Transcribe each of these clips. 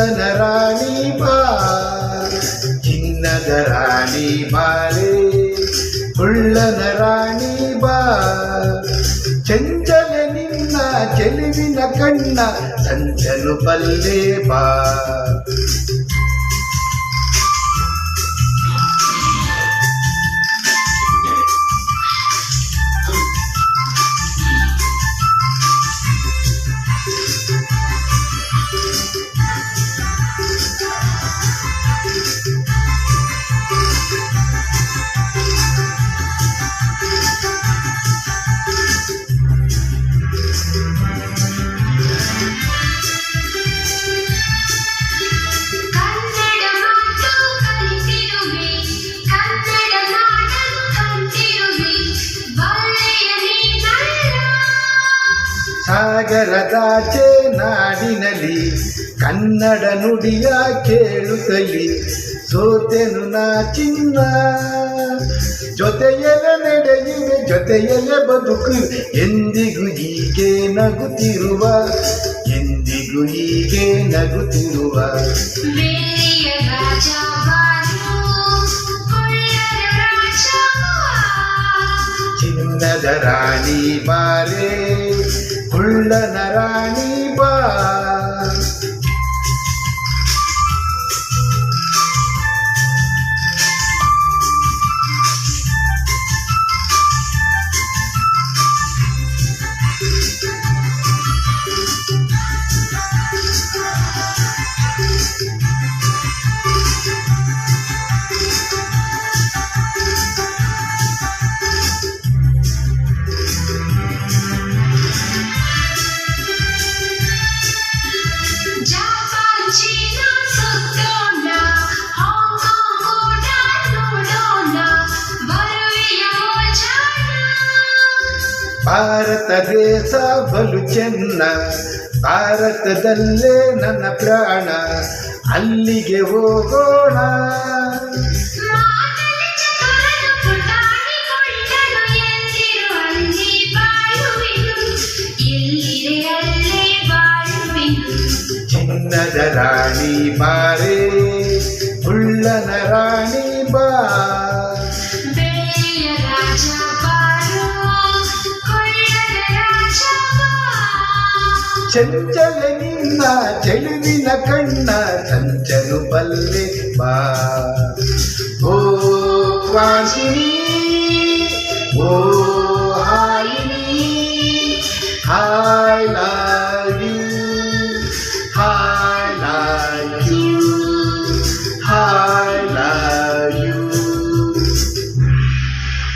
ಕುಳ್ಳನ ರಾಣಿ ಬಾ ಚಿನ್ನದ ರಾಣಿ ಬಾರೆ ಕುಳ್ಳನ ರಾಣಿ ಬಾ ಚಂಚಲ ನಿನ್ನ ಚೆಲುವಿನ ಕಣ್ಣ ಚಂಚಲು ಬಲ್ಲೆ ಬಾ ಸಾಗರದಾಚೆ ನಾಡಿನಲ್ಲಿ ಕನ್ನಡ ನುಡಿಯ ಕೇಳುತ್ತಲಿ ಸೋತೆನು ನಾ ಚಿನ್ನ ಜೊತೆಯಲ್ಲೇ ನಡೆಯುವೆ ಜೊತೆಯಲ್ಲೇ ಬದುಕು ಎಂದಿಗೂ ಹೀಗೆ ನಗುತ್ತಿರುವ ಎಂದಿಗೂ ಹೀಗೆ ನಗುತ್ತಿರುವ ಚಿನ್ನದ ರಾಣಿ ಬಾರೆ ಕುಳ್ಳನ ರಾಣಿ ಬಾ ಭಾರತ ದೇಶ ಬಲು ಚೆನ್ನ ಭಾರತದಲ್ಲೇ ನನ್ನ ಪ್ರಾಣ ಅಲ್ಲಿಗೆ ಹೋಗೋಣ ಚಿನ್ನದ ರಾಣಿ ಬಾರೆ ಕುಳ್ಳನ ರಾಣಿ ಬಾ ಚಂಚಲ ನಿನ್ನ ಚೆಲುವಿನ ಕಣ್ಣ ಚಂಚಲು ಬಲ್ಲೆ ಬಾ ಓ ವಾಸಿನಿ ಓ ಹಾಯಿನಿ I love you I love you I love you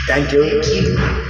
Thank you